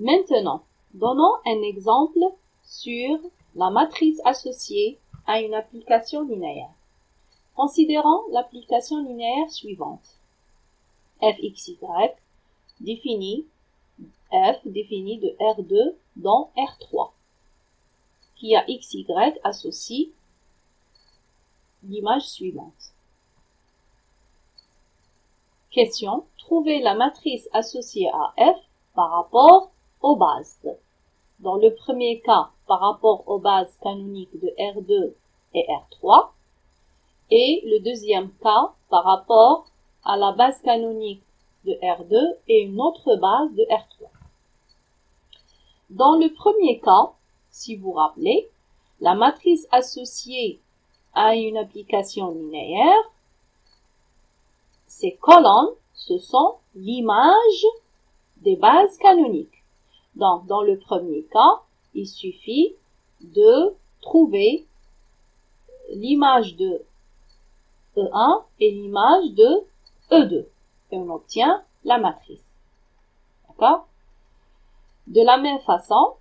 Maintenant, donnons un exemple sur la matrice associée à une application linéaire. Considérons l'application linéaire suivante. fxy définie de R2 dans R3, qui a xy associe l'image suivante. Question. Trouvez la matrice associée à f par rapport aux bases. Dans le premier cas, par rapport aux bases canoniques de R2 et R3, et le deuxième cas, par rapport à la base canonique de R2 et une autre base de R3. Dans le premier cas, si vous vous rappelez, la matrice associée à une application linéaire, ces colonnes, ce sont l'image des bases canoniques. Donc, dans le premier cas, il suffit de trouver l'image de E1 et l'image de E2. Et on obtient la matrice. D'accord? De la même façon,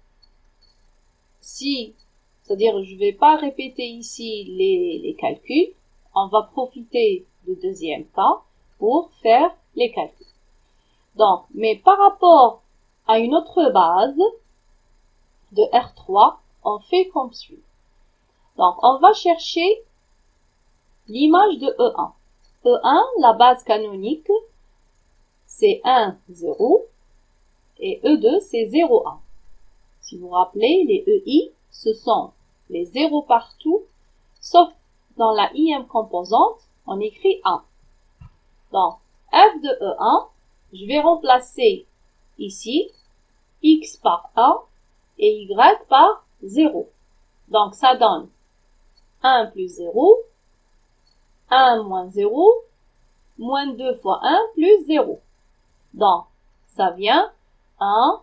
c'est-à-dire je ne vais pas répéter ici les calculs, on va profiter du deuxième cas pour faire les calculs. Donc, mais par rapport à une autre base de R3, on fait comme suit. Donc, on va chercher l'image de E1. E1, la base canonique, c'est 1, 0, et E2, c'est 0, 1. Si vous vous rappelez, les EI, ce sont les 0 partout, sauf dans la ième composante, on écrit 1. Donc, f de E1, je vais remplacer ici x par 1 et y par 0. Donc, ça donne 1 plus 0, 1 moins 0, moins 2 fois 1 plus 0. Donc, ça vient 1,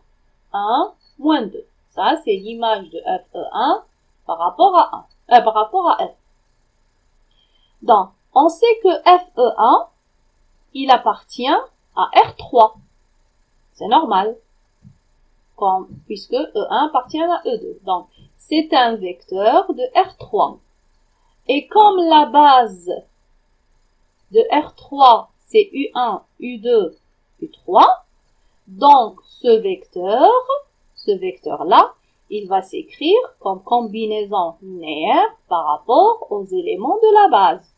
1, moins 2. Ça, c'est l'image de FE1 par rapport à 1, par rapport à F. Donc, on sait que FE1, il appartient à R3. C'est normal, puisque E1 appartient à E2. Donc, c'est un vecteur de R3. Et comme la base de R3, c'est U1, U2, U3, donc ce vecteur-là, il va s'écrire comme combinaison linéaire par rapport aux éléments de la base.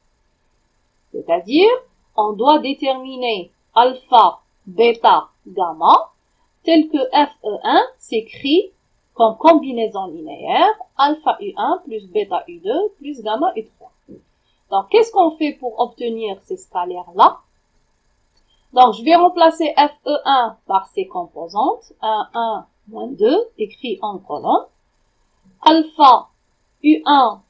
C'est-à-dire, on doit déterminer alpha, bêta, gamma, tel que FE1 s'écrit comme combinaison linéaire alpha U1 plus bêta U2 plus gamma U3. Donc, qu'est-ce qu'on fait pour obtenir ces scalaires-là? Donc, je vais remplacer FE1 par ses composantes, 1, moins 2, écrit en colonne. Alpha U1,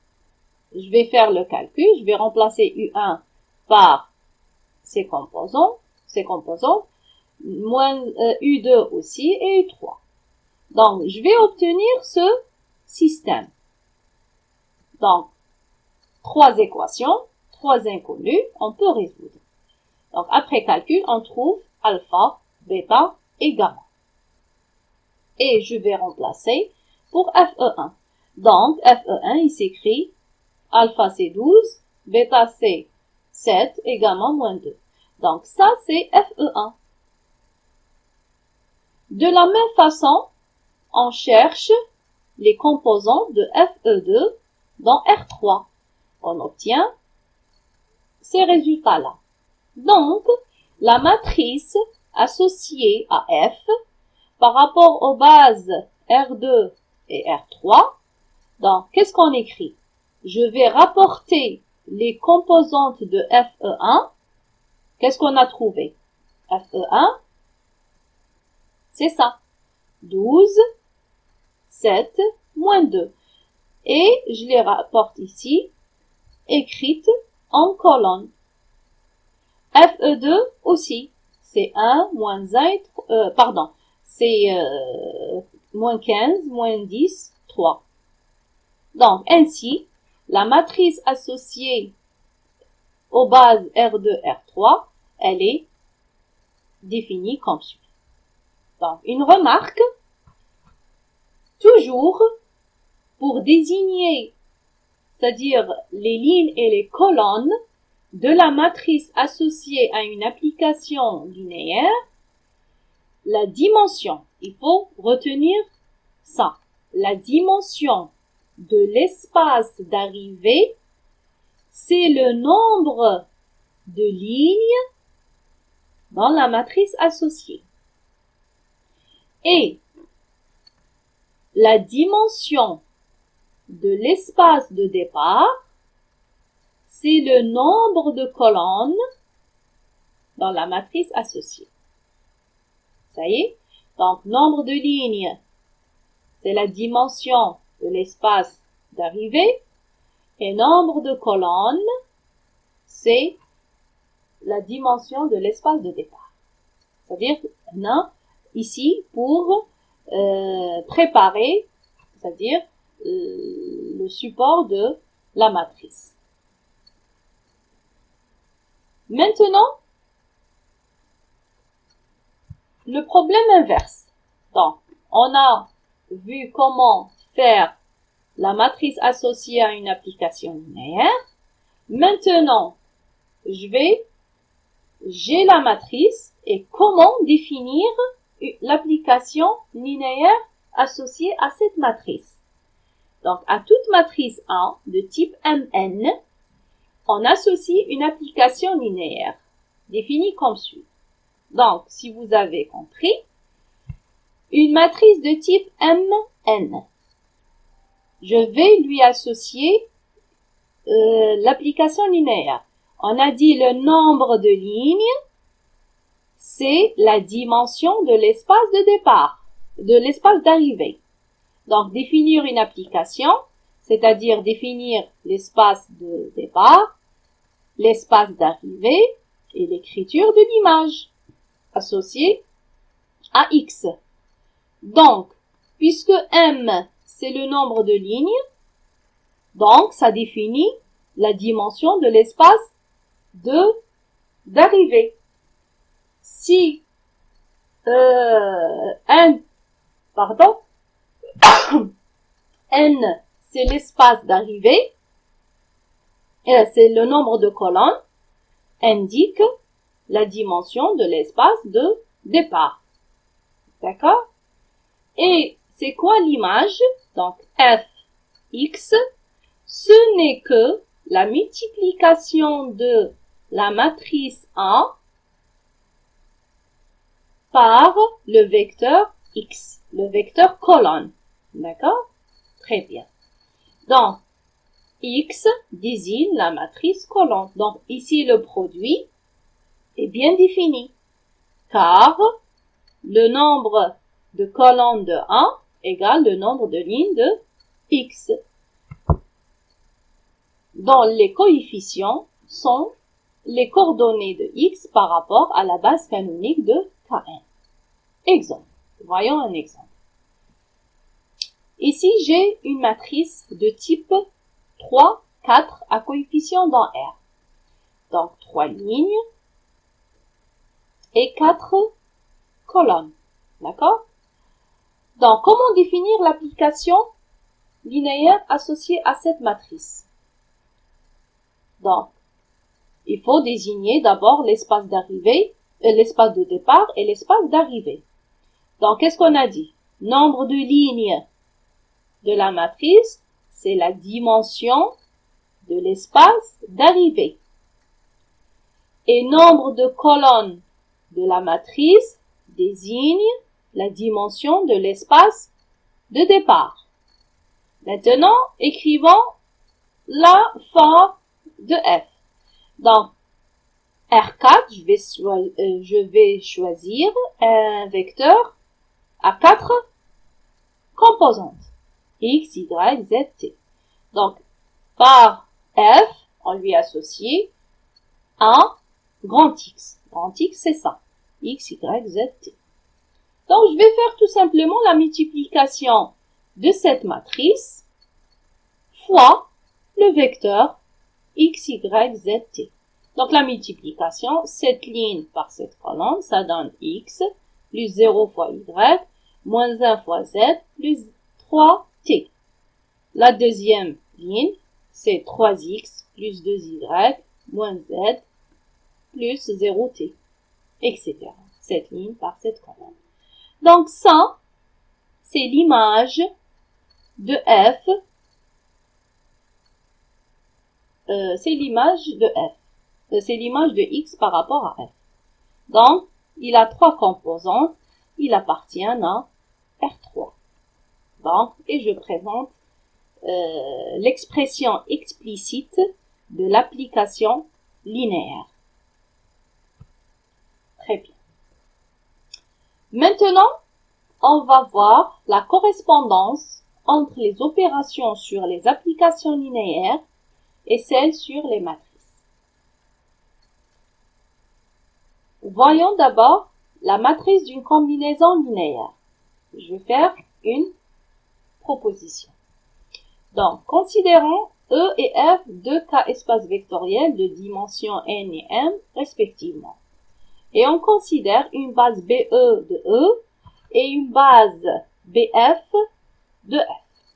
je vais faire le calcul, je vais remplacer U1 par ses composantes, moins U2 aussi et U3. Donc, je vais obtenir ce système. Donc, 3 équations, 3 inconnues, on peut résoudre. Donc, après calcul, on trouve alpha, bêta et gamma. Et je vais remplacer pour FE1. Donc, FE1, il s'écrit alpha c'est 12, bêta c'est 7 et gamma moins 2. Donc, ça, c'est FE1. De la même façon, on cherche les composantes de FE2 dans R3. On obtient ces résultats-là. Donc, la matrice associée à F par rapport aux bases R2 et R3, donc, qu'est-ce qu'on écrit? Je vais rapporter les composantes de FE1. Qu'est-ce qu'on a trouvé? FE1, c'est ça. 12, 7, moins 2. Et je les rapporte ici, écrites en colonne. FE2 aussi, c'est 1, moins 1, c'est moins 15, moins 10, 3. Donc, ainsi, la matrice associée aux bases R2, R3, elle est définie comme suit. Donc, une remarque, toujours, pour désigner, c'est-à-dire les lignes et les colonnes de la matrice associée à une application linéaire, la dimension, il faut retenir ça, la dimension de l'espace d'arrivée, c'est le nombre de lignes dans la matrice associée. Et la dimension de l'espace de départ, c'est le nombre de colonnes dans la matrice associée. Ça y est? Donc, nombre de lignes, c'est la dimension de l'espace d'arrivée. Et nombre de colonnes, c'est la dimension de l'espace de départ. C'est-à-dire, on a ici pour préparer, c'est-à-dire le support de la matrice. Maintenant, le problème inverse. Donc, on a vu comment faire la matrice associée à une application linéaire. Maintenant, j'ai la matrice et comment définir l'application linéaire associée à cette matrice. Donc, à toute matrice A de type Mn, on associe une application linéaire définie comme suit. Donc, si vous avez compris, une matrice de type Mn, je vais lui associer l'application linéaire. On a dit le nombre de lignes, c'est la dimension de l'espace de départ, de l'espace d'arrivée. Donc, définir une application, c'est-à-dire définir l'espace de départ, l'espace d'arrivée et l'écriture de l'image associée à X. Donc, puisque M, c'est le nombre de lignes, donc ça définit la dimension de l'espace d'arrivée. Si N, c'est l'espace d'arrivée, et c'est le nombre de colonnes, indique la dimension de l'espace de départ. D'accord? Et c'est quoi l'image? Donc, Fx, ce n'est que la multiplication de la matrice A par le vecteur X, le vecteur colonne. D'accord? Très bien. Donc, X désigne la matrice colonne. Donc, ici, le produit est bien défini, car le nombre de colonnes de A égale le nombre de lignes de X, dont les coefficients sont les coordonnées de X par rapport à la base canonique de Kn. Exemple. Voyons un exemple. Ici, j'ai une matrice de type 3, 4 à coefficient dans R. Donc, 3 lignes et 4 colonnes. D'accord? Donc, comment définir l'application linéaire associée à cette matrice? Donc, il faut désigner d'abord l'espace d'arrivée, l'espace de départ et l'espace d'arrivée. Donc, qu'est-ce qu'on a dit? Nombre de lignes de la matrice, c'est la dimension de l'espace d'arrivée. Et nombre de colonnes de la matrice désigne la dimension de l'espace de départ. Maintenant, écrivons la forme de F. Donc, R4, je vais choisir un vecteur à 4 composantes. X, Y, Z, T. Donc, par F, on lui associe un grand X. Grand X, c'est ça. X, Y, Z, T. Donc, je vais faire tout simplement la multiplication de cette matrice fois le vecteur X, Y, Z, T. Donc, la multiplication, cette ligne par cette colonne, ça donne X, plus 0 fois Y, moins 1 fois Z, plus 3t. La deuxième ligne, c'est 3x plus 2y moins z plus 0t, etc. Cette ligne par cette colonne. Donc ça, c'est l'image de f. C'est l'image de f. C'est l'image de x par rapport à f. Donc, il a trois composantes. Il appartient à R3. Donc, et je présente l'expression explicite de l'application linéaire. Très bien. Maintenant, on va voir la correspondance entre les opérations sur les applications linéaires et celles sur les matrices. Voyons d'abord la matrice d'une combinaison linéaire. Je vais faire une proposition. Donc, considérons E et F deux cas espaces vectoriels de dimension n et m respectivement. Et on considère une base BE de E et une base BF de F.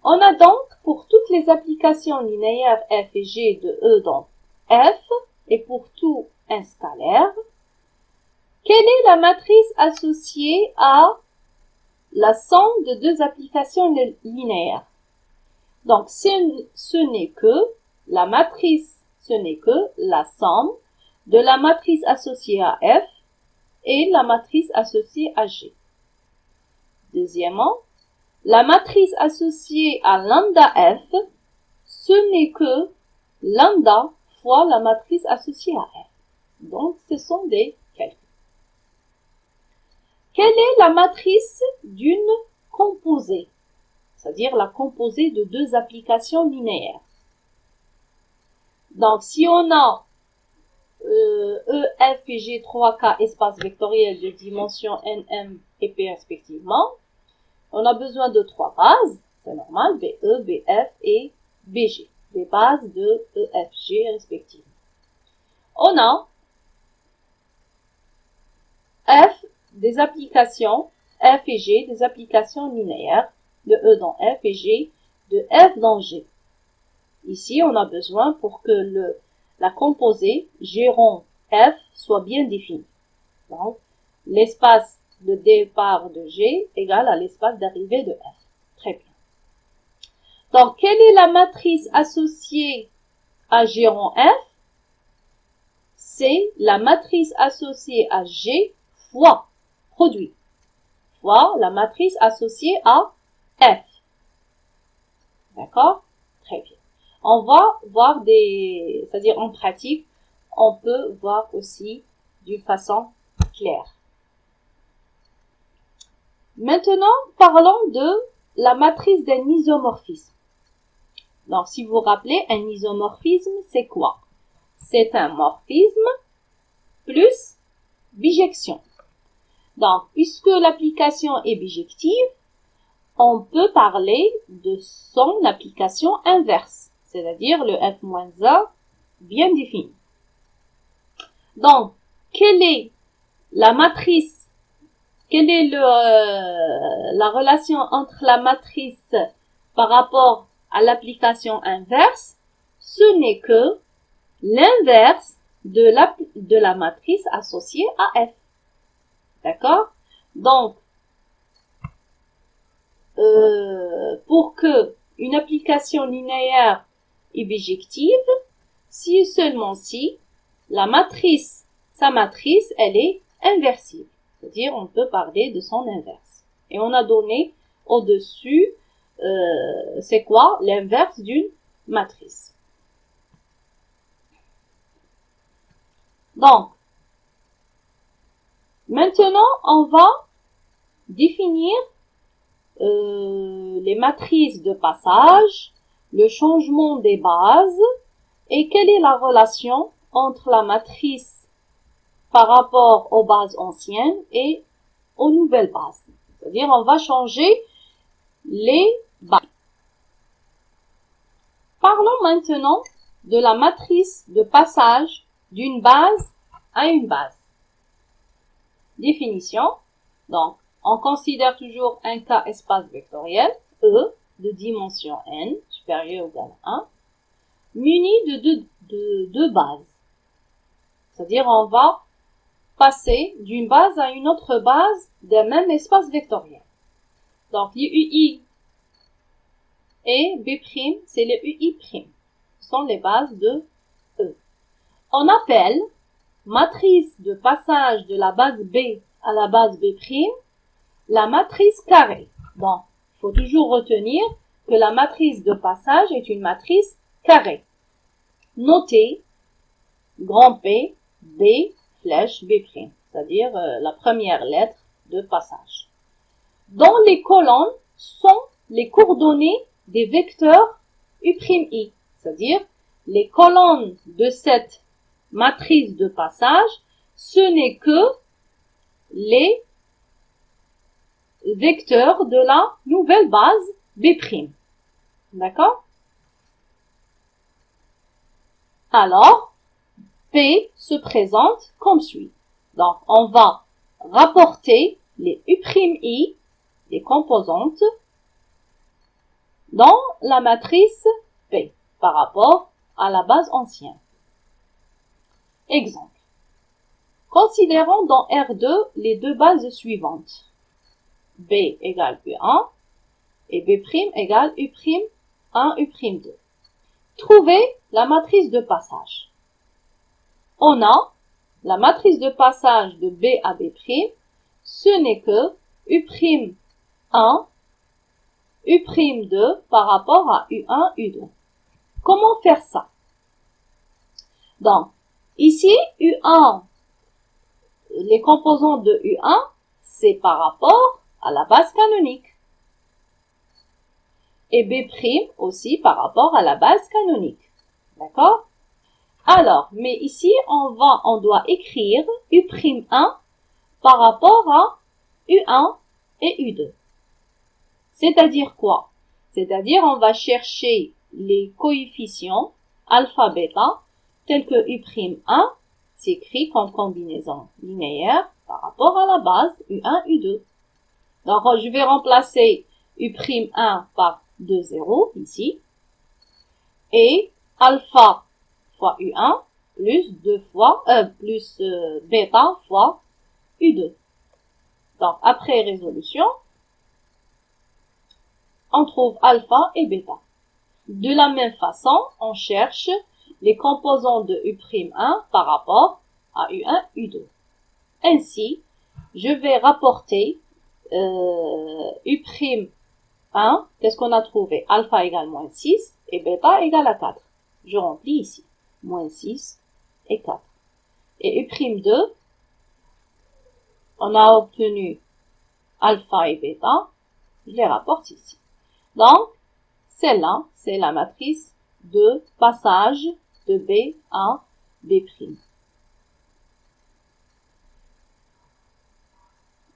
On a donc pour toutes les applications linéaires F et G de E dans F et pour tout un scalaire, quelle est la matrice associée à la somme de deux applications linéaires? Donc, ce n'est que la matrice, ce n'est que la somme de la matrice associée à F et la matrice associée à G. Deuxièmement, la matrice associée à lambda F, ce n'est que lambda fois la matrice associée à F. Donc, ce sont des calculs. Quelle est la matrice d'une composée? C'est-à-dire la composée de deux applications linéaires. Donc, si on a E, F et G, 3K espaces vectoriels de dimension n, m et p respectivement, on a besoin de trois bases, c'est normal, BE, BF et BG, des bases de E, F, G respectivement. On a F des applications, F et G des applications linéaires, de E dans F et G de F dans G. Ici, on a besoin pour que la composée G rond F soit bien définie. Donc, l'espace de départ de G égale à l'espace d'arrivée de F. Très bien. Donc, quelle est la matrice associée à G rond F? C'est la matrice associée à G fois produit, fois la matrice associée à F. D'accord? Très bien. On va voir c'est-à-dire en pratique, on peut voir aussi d'une façon claire. Maintenant, parlons de la matrice d'un isomorphisme. Donc, si vous vous rappelez, un isomorphisme, c'est quoi? C'est un morphisme plus bijection. Donc, puisque l'application est bijective, on peut parler de son application inverse, c'est-à-dire le f-a bien défini. Donc, quelle est la matrice, quelle est la relation entre la matrice par rapport à l'application inverse? Ce n'est que l'inverse de la matrice associée à F. D'accord? Donc, pour que une application linéaire est bijective, si et seulement si sa matrice, elle est inversible. C'est-à-dire, on peut parler de son inverse. Et on a donné au-dessus, c'est quoi l'inverse d'une matrice. Donc, maintenant, on va définir les matrices de passage, le changement des bases et quelle est la relation entre la matrice par rapport aux bases anciennes et aux nouvelles bases. C'est-à-dire, on va changer les bases. Parlons maintenant de la matrice de passage d'une base à une base. Définition. Donc, on considère toujours un K espace vectoriel, E, de dimension n, supérieur ou égal à 1, muni de deux bases. C'est-à-dire, on va passer d'une base à une autre base d'un même espace vectoriel. Donc, les UI et B', c'est les UI'. Ce sont les bases de E. On appelle matrice de passage de la base B à la base B' la matrice carrée. Donc, il faut toujours retenir que la matrice de passage est une matrice carrée. Notez grand P, B, flèche B', c'est-à-dire la première lettre de passage. Dans les colonnes sont les coordonnées des vecteurs U'I, c'est-à-dire les colonnes de cette matrice de passage, ce n'est que les vecteurs de la nouvelle base B'. D'accord? Alors, P se présente comme suit. Donc, on va rapporter les U'I, les composantes, dans la matrice P par rapport à la base ancienne. Exemple. Considérons dans R2 les deux bases suivantes. B égale U1 et B' égale U'1, U'2. Trouvez la matrice de passage. On a la matrice de passage de B à B', ce n'est que U'1, U'2 par rapport à U1, U2. Comment faire ça? Donc, ici, U1, les composants de U1, c'est par rapport à la base canonique. Et B' aussi par rapport à la base canonique. D'accord? Alors, mais ici, on doit écrire U'1 par rapport à U1 et U2. C'est-à-dire quoi? C'est-à-dire, on va chercher les coefficients alpha, bêta, tels que U'1 s'écrit comme combinaison linéaire par rapport à la base U1, U2. Donc, je vais remplacer U'1 par 2 zéros ici. Et alpha fois U1 plus 2 fois, bêta fois U2. Donc, après résolution, on trouve alpha et bêta. De la même façon, on cherche les composants de U'1 par rapport à U1, U2. Ainsi, je vais rapporter U'1, qu'est-ce qu'on a trouvé? Alpha égale moins 6 et bêta égale à 4. Je remplis ici. Moins 6 et 4. Et U'2, on a obtenu alpha et bêta. Je les rapporte ici. Donc, celle-là, c'est la matrice de passage de B à B'.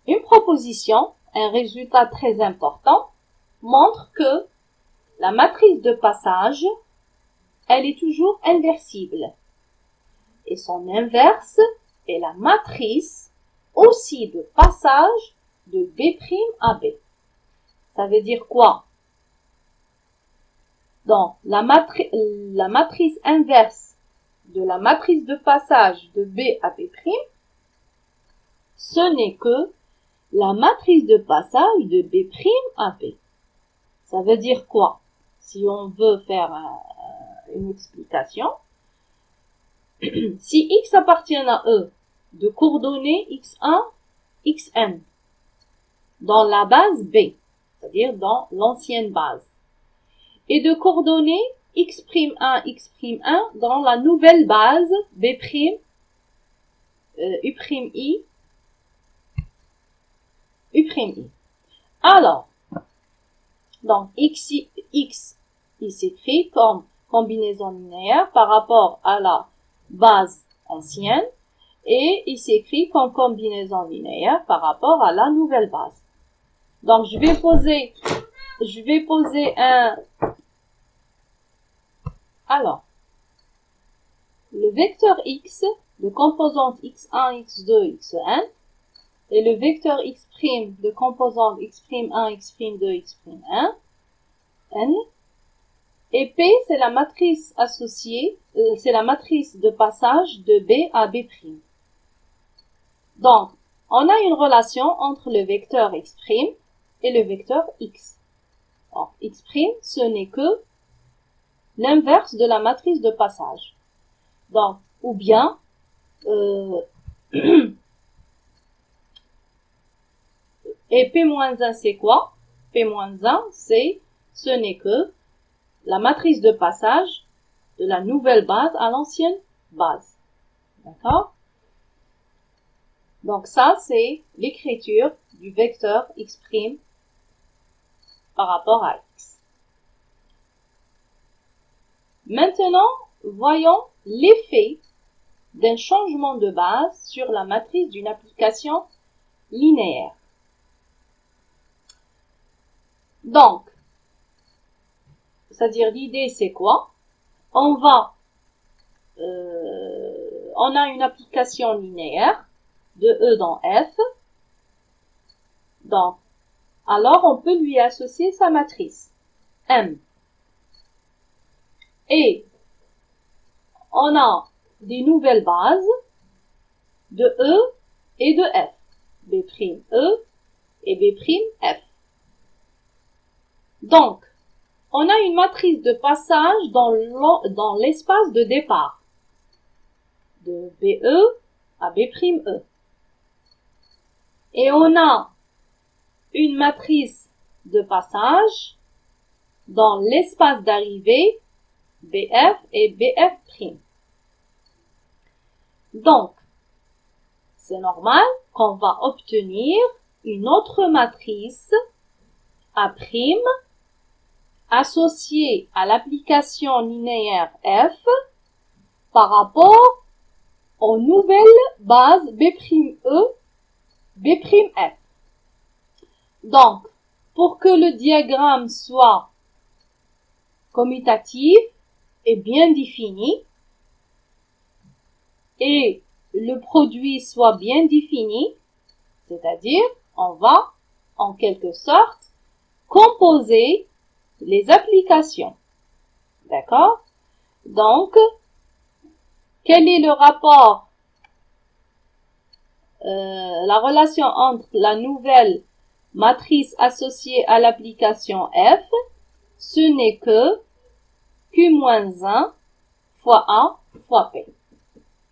Une proposition, un résultat très important, montre que la matrice de passage, elle est toujours inversible. Et son inverse est la matrice aussi de passage de B' à B. Ça veut dire quoi? Donc, la matrice inverse de la matrice de passage de B à B', ce n'est que la matrice de passage de B' à B. Ça veut dire quoi? Si on veut faire une explication, si X appartient à E de coordonnées X1, Xn dans la base B, c'est-à-dire dans l'ancienne base, et de coordonnées X'1, X'1 dans la nouvelle base B', U'I, U'I. Alors, donc X, il s'écrit comme combinaison linéaire par rapport à la base ancienne et il s'écrit comme combinaison linéaire par rapport à la nouvelle base. Donc, je vais poser un... Alors, le vecteur X de composante X1, X2, Xn et le vecteur x' de composante x'1, x'2, x'1, n. Et P, c'est la matrice associée, c'est la matrice de passage de B à B'. Donc, on a une relation entre le vecteur x' et le vecteur x. Alors, x', ce n'est que l'inverse de la matrice de passage. Donc, ou bien, et P-1, c'est quoi? P-1, ce n'est que la matrice de passage de la nouvelle base à l'ancienne base. D'accord? Donc ça, c'est l'écriture du vecteur x' par rapport à x. Maintenant, voyons l'effet d'un changement de base sur la matrice d'une application linéaire. Donc, c'est-à-dire l'idée c'est quoi? On a une application linéaire de E dans F. Donc, alors on peut lui associer sa matrice M. Et on a des nouvelles bases de E et de F. B'E et B'F. Donc, on a une matrice de passage dans l'espace de départ de BE à B'E. Et on a une matrice de passage dans l'espace d'arrivée BF et BF'. Donc, c'est normal qu'on va obtenir une autre matrice A' associée à l'application linéaire F par rapport aux nouvelles bases B'E, B'F. Donc, pour que le diagramme soit commutatif et bien défini, et le produit soit bien défini, c'est-à-dire, on va, en quelque sorte, composer les applications. D'accord? Donc, quel est le rapport, la relation entre la nouvelle matrice associée à l'application F? Ce n'est que Q-1 fois A fois P.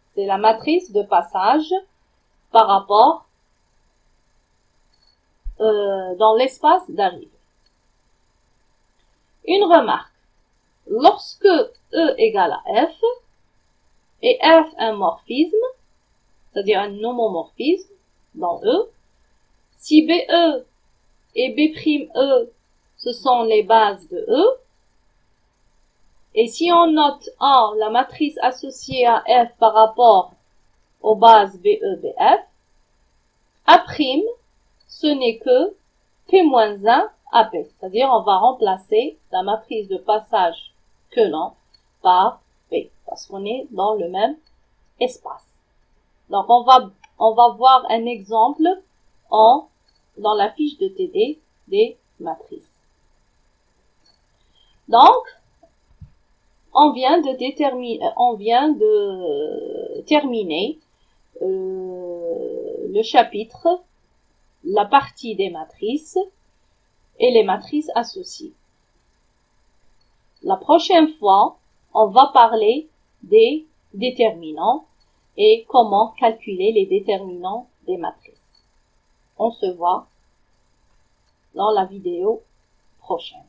C'est la matrice de passage par rapport dans l'espace d'arrivée. Une remarque. Lorsque E égale à F, et F un morphisme, c'est-à-dire un homomorphisme dans E, si BE et B'E, ce sont les bases de E, et si on note A, la matrice associée à F par rapport aux bases BE, BF, A', ce n'est que P-1 AP. C'est-à-dire, on va remplacer la matrice de passage que l'on par P, parce qu'on est dans le même espace. Donc, on va voir un exemple dans la fiche de TD des matrices. Donc, on vient de terminer le chapitre, la partie des matrices et les matrices associées. La prochaine fois, on va parler des déterminants et comment calculer les déterminants des matrices. On se voit dans la vidéo prochaine.